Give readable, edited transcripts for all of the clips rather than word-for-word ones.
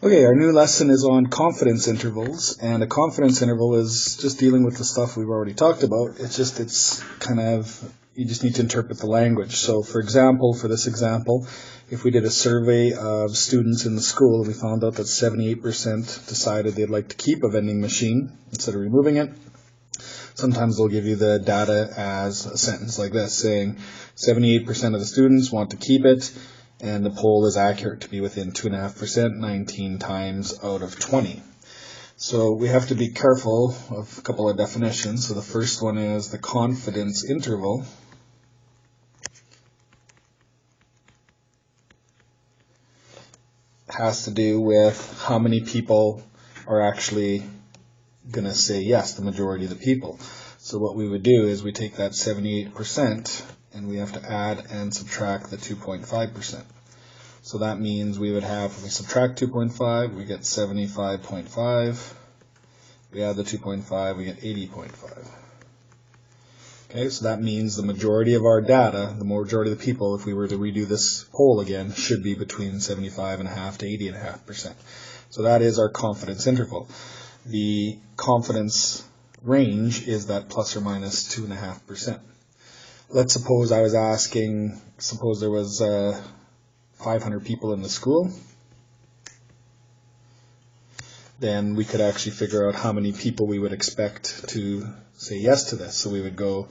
Okay, our new lesson is on confidence intervals, and a confidence interval is just dealing with the stuff we've already talked about. It's kind of, you just need to interpret the language. So for example, for this example, if we did a survey of students in the school and we found out that 78% decided they'd like to keep a vending machine instead of removing it, sometimes they'll give you the data as a sentence like this, saying 78% of the students want to keep it, and the poll is accurate to be within 2.5%, 19 times out of 20. So we have to be careful of a couple of definitions. So the first one is the confidence interval. Has to do with how many people are actually going to say yes, the majority of the people. So what we would do is we take that 78% and we have to add and subtract the 2.5%. So that means we would have, if we subtract 2.5, we get 75.5. We add the 2.5, we get 80.5. Okay, so that means the majority of our data, the majority of the people, if we were to redo this poll again, should be between 75.5% to 80.5%. So that is our confidence interval. The confidence range is that plus or minus 2.5%. Let's suppose I was asking, suppose there was 500 people in the school. Then we could actually figure out how many people we would expect to say yes to this. So we would go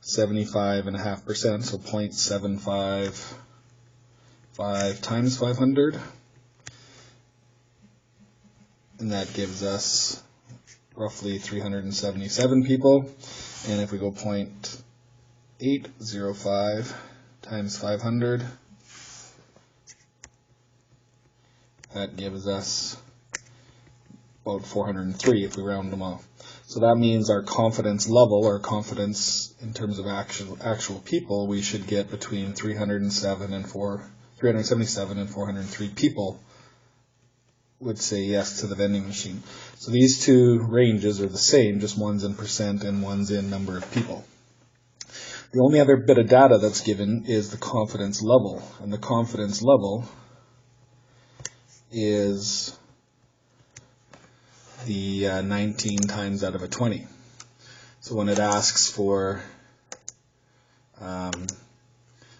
75.5%, so 0.755 times 500. And that gives us roughly 377 people. And if we go 0.805 times 500, that gives us about 403 if we round them off. So that means our confidence level, or confidence in terms of actual people, we should get between 377 and 403 people would say yes to the vending machine. So these two ranges are the same, just one's in percent and one's in number of people. The only other bit of data that's given is the confidence level, and the confidence level is the 19 times out of a 20. So when it asks for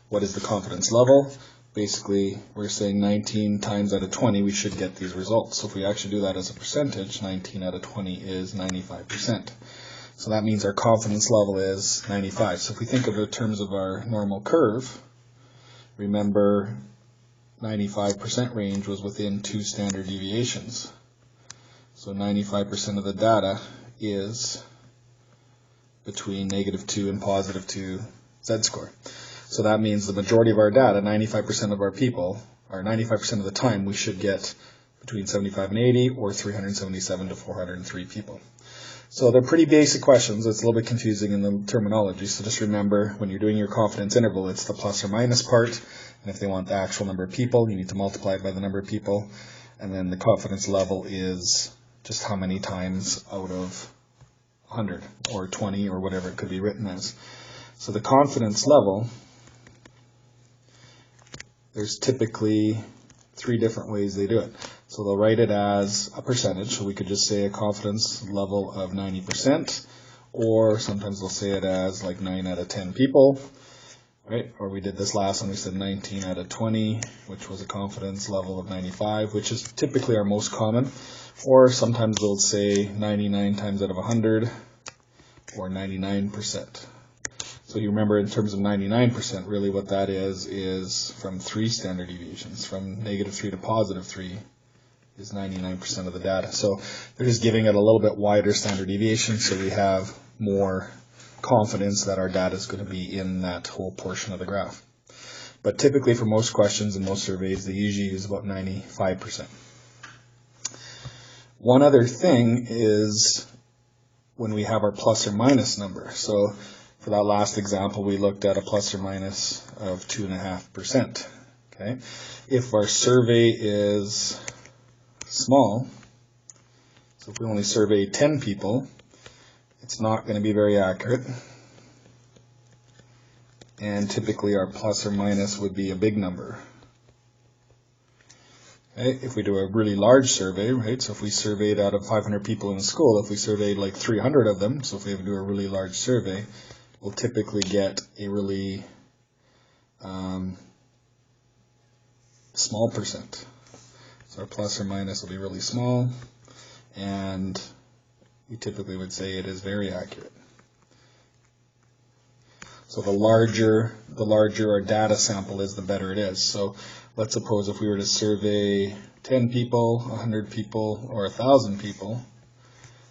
what is the confidence level, basically we're saying 19 times out of 20 we should get these results. So if we actually do that as a percentage, 19 out of 20 is 95%. So that means our confidence level is 95. So if we think of it in terms of our normal curve, remember 95% range was within 2 standard deviations. So 95% of the data is between -2 and +2 z-score. So that means the majority of our data, 95% of our people, or 95% of the time, we should get between 75 and 80, or 377 to 403 people. So they're pretty basic questions. It's a little bit confusing in the terminology. So just remember, when you're doing your confidence interval, it's the plus or minus part. And if they want the actual number of people, you need to multiply it by the number of people. And then the confidence level is just how many times out of 100 or 20 or whatever it could be written as. So the confidence level, there's typically 3 different ways they do it. So they'll write it as a percentage, so we could just say a confidence level of 90%, or sometimes they'll say it as like 9 out of 10 people, right? Or we did this last one, we said 19 out of 20, which was a confidence level of 95, which is typically our most common. Or sometimes they'll say 99 times out of 100, or 99%. So you remember, in terms of 99%, really what that is from 3 standard deviations. From -3 to +3 is 99% of the data. So they're just giving it a little bit wider standard deviation, so we have more confidence that our data is going to be in that whole portion of the graph. But typically for most questions and most surveys, they usually use about 95%. One other thing is when we have our plus or minus number. So for that last example, we looked at a plus or minus of 2.5%. Okay, if our survey is small, so if we only survey 10 people, it's not going to be very accurate. And typically our plus or minus would be a big number. Right? If we do a really large survey, right? So if we surveyed out of 500 people in the school, if we surveyed like 300 of them, so if we do a really large survey, we'll typically get a really small percent. So our plus or minus will be really small, and we typically would say it is very accurate. So the larger our data sample is, the better it is. So let's suppose if we were to survey 10 people, 100 people, or 1,000 people,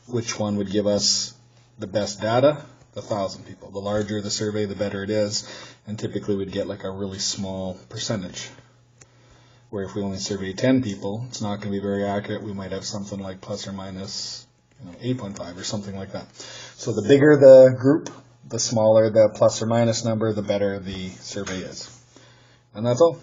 which one would give us the best data? The 1,000 people. The larger the survey, the better it is, and typically we'd get like a really small percentage. Where if we only survey 10 people, it's not going to be very accurate. We might have something like plus or minus 8.5 or something like that. So the bigger the group, the smaller the plus or minus number, the better the survey is. And that's all.